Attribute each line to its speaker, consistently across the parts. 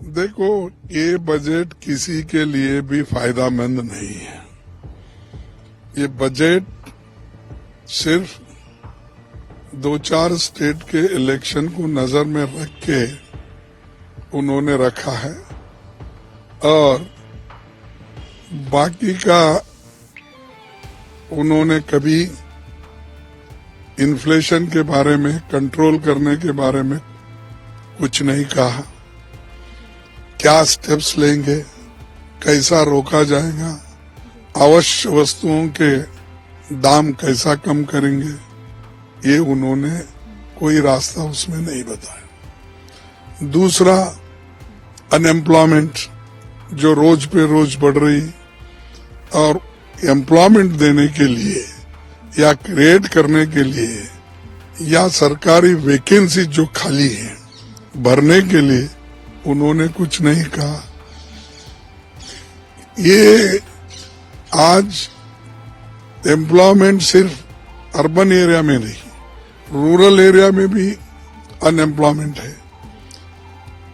Speaker 1: देखो, ये बजट किसी के लिए भी फायदामंद नहीं है। ये बजट सिर्फ 2-4 स्टेट के इलेक्शन को नजर में रख के उन्होंने रखा है और बाकी का उन्होंने कभी इन्फ्लेशन के बारे में, कंट्रोल करने के बारे में कुछ नहीं कहा। क्या स्टेप्स लेंगे, कैसा रोका जाएगा, आवश्यक वस्तुओं के दाम कैसा कम करेंगे, ये उन्होंने कोई रास्ता उसमें नहीं बताया। दूसरा, अनएम्प्लॉयमेंट जो रोज पे रोज बढ़ रही और एम्प्लॉयमेंट देने के लिए या क्रिएट करने के लिए या सरकारी वैकेंसी जो खाली है भरने के लिए उन्होंने कुछ नहीं कहा। ये आज एम्प्लॉयमेंट सिर्फ अर्बन एरिया में नहीं, रूरल एरिया में भी अनएम्प्लॉयमेंट है।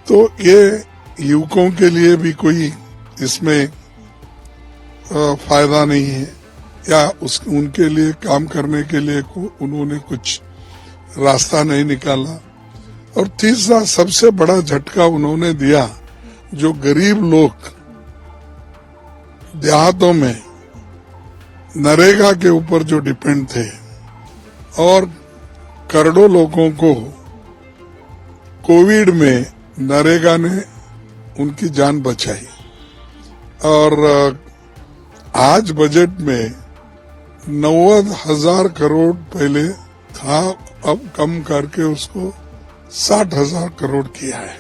Speaker 1: तो ये युवकों के लिए भी कोई इसमें फायदा नहीं है या उनके लिए काम करने के लिए उन्होंने कुछ रास्ता नहीं निकाला। और तीसरा सबसे बड़ा झटका उन्होंने दिया, जो गरीब लोग देहातों में नरेगा के ऊपर जो डिपेंड थे और करोड़ों लोगों को कोविड में नरेगा ने उनकी जान बचाई। और आज बजट में 90,000 करोड़ पहले था, अब कम करके उसको 60,000 करोड़ किया है।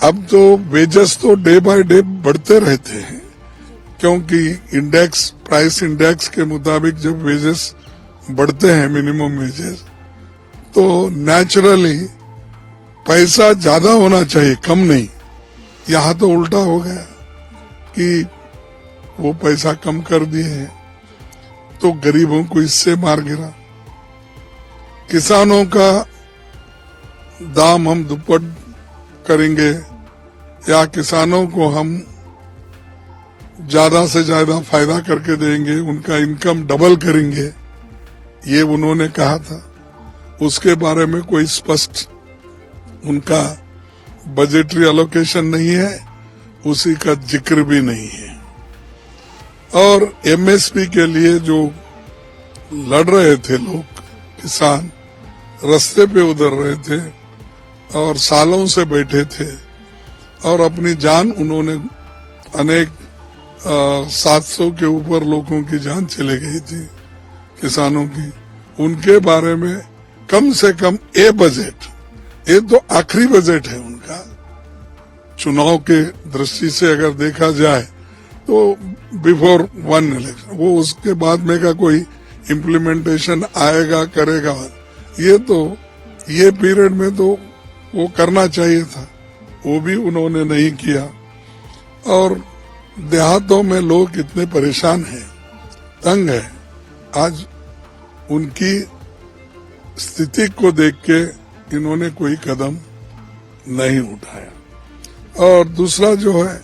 Speaker 1: अब तो वेजेस तो डे बाय डे बढ़ते रहते हैं, क्योंकि इंडेक्स, प्राइस इंडेक्स के मुताबिक जब वेजेस बढ़ते हैं, मिनिमम वेजेस, तो नेचुरली पैसा ज्यादा होना चाहिए, कम नहीं। यहाँ तो उल्टा हो गया कि वो पैसा कम कर दिए हैं, तो गरीबों को इससे मार गिरा। किसानों का दाम हम दुप्पट करेंगे या किसानों को हम ज्यादा से ज्यादा फायदा करके देंगे, उनका इनकम डबल करेंगे, ये उन्होंने कहा था। उसके बारे में कोई स्पष्ट उनका बजटरी एलोकेशन नहीं है, उसी का जिक्र भी नहीं है। और एमएसपी के लिए जो लड़ रहे थे लोग, किसान रास्ते पे उतर रहे थे और सालों से बैठे थे और अपनी जान उन्होंने, अनेक 700 के ऊपर लोगों की जान चले गई थी किसानों की, उनके बारे में कम से कम ये बजट, ये तो आखिरी बजट है उनका चुनाव के दृष्टि से अगर देखा जाए तो बिफोर वन इलेक्शन, वो उसके बाद में का कोई इम्प्लीमेंटेशन आएगा करेगा, ये पीरियड में तो वो करना चाहिए था, वो भी उन्होंने नहीं किया। और देहातों में लोग इतने परेशान हैं, तंग है, आज उनकी स्थिति को देख के इन्होंने कोई कदम नहीं उठाया। और दूसरा जो है,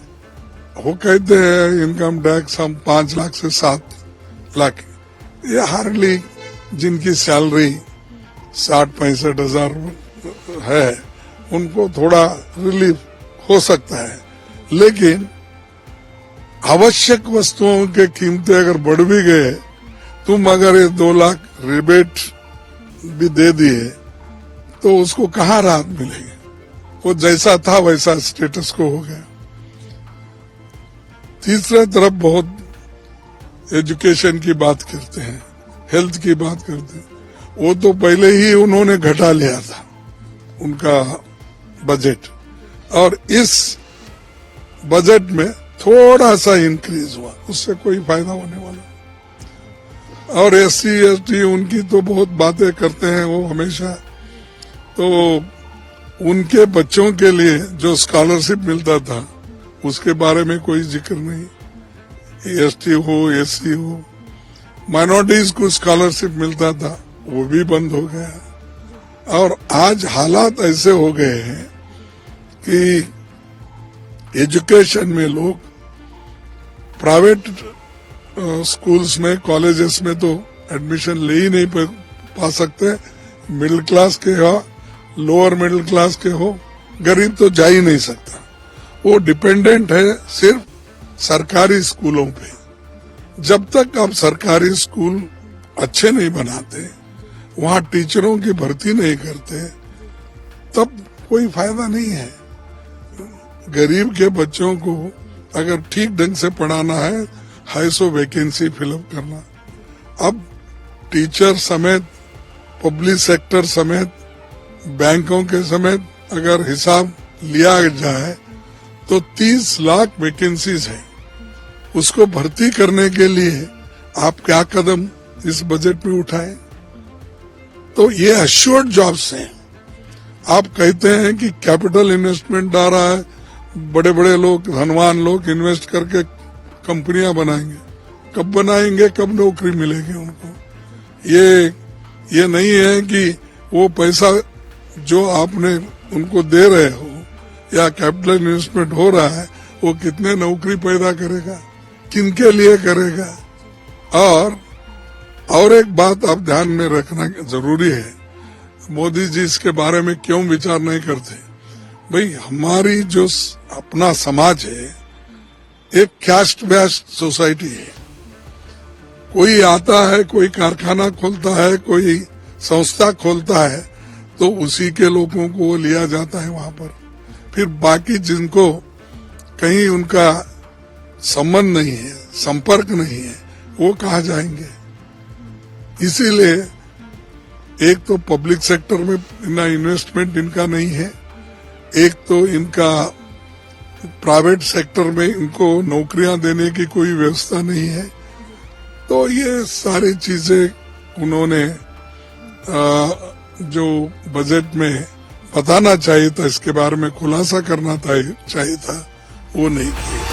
Speaker 1: वो कहते हैं इनकम टैक्स हम 5 लाख से 7 लाख, ये हार्डली जिनकी सैलरी 60-65 हजार है उनको थोड़ा रिलीफ हो सकता है, लेकिन आवश्यक वस्तुओं के कीमतें अगर बढ़ भी गए, तुम अगर ये 2 लाख रिबेट भी दे दिए तो उसको कहाँ राहत मिलेगी? वो जैसा था वैसा स्टेटस को हो गया। तीसरे तरफ बहुत एजुकेशन की बात करते हैं, हेल्थ की बात करते हैं, वो तो पहले ही उन्होंने घटा लिया था उनका बजट, और इस बजट में थोड़ा सा इंक्रीज हुआ, उससे कोई फायदा होने वाला। और SC ST उनकी तो बहुत बातें करते हैं वो हमेशा, तो उनके बच्चों के लिए जो स्कॉलरशिप मिलता था उसके बारे में कोई जिक्र नहीं। ST हो, SC हो, माइनॉरिटीज को स्कॉलरशिप मिलता था, वो भी बंद हो गया। और आज हालात ऐसे हो गए हैं कि एजुकेशन में लोग प्राइवेट स्कूल्स में, कॉलेजेस में तो एडमिशन ले ही नहीं पा सकते। मिडिल क्लास के हो, लोअर मिडिल क्लास के हो, गरीब तो जा ही नहीं सकता। वो डिपेंडेंट है सिर्फ सरकारी स्कूलों पे। जब तक आप सरकारी स्कूल अच्छे नहीं बनाते, वहां टीचरों की भर्ती नहीं करते, तब कोई फायदा नहीं है। गरीब के बच्चों को अगर ठीक ढंग से पढ़ाना है, 250 वैकेंसी फिलअप करना। अब टीचर समेत, पब्लिक सेक्टर समेत, बैंकों के समेत अगर हिसाब लिया जाए तो 30 लाख वैकेंसीज है। उसको भर्ती करने के लिए आप क्या कदम इस बजट में उठाएं? तो ये अश्योर्ड जॉब्स हैं। आप कहते हैं कि कैपिटल इन्वेस्टमेंट आ रहा है, बड़े बड़े लोग, धनवान लोग इन्वेस्ट करके कंपनियां बनाएंगे। कब बनाएंगे, कब नौकरी मिलेगी उनको? ये नहीं है कि वो पैसा जो आपने उनको दे रहे हो या कैपिटल इन्वेस्टमेंट हो रहा है, वो कितने नौकरी पैदा करेगा, किनके लिए करेगा। और एक बात आप ध्यान में रखना जरूरी है, मोदी जी इसके बारे में क्यों विचार नहीं करते? भाई, हमारी जो अपना समाज है एक कैस्ट बेस्ड सोसाइटी है। कोई आता है, कोई कारखाना खोलता है, कोई संस्था खोलता है, तो उसी के लोगों को लिया जाता है वहां पर। फिर बाकी जिनको कहीं उनका संबंध नहीं है, संपर्क नहीं है, वो कहाँ जाएंगे? इसीलिए एक तो पब्लिक सेक्टर में इतना इन्वेस्टमेंट इनका नहीं है, एक तो इनका प्राइवेट सेक्टर में इनको नौकरियां देने की कोई व्यवस्था नहीं है। तो ये सारी चीजें उन्होंने जो बजट में बताना चाहिए था, इसके बारे में खुलासा करना चाहिए था, वो नहीं किया।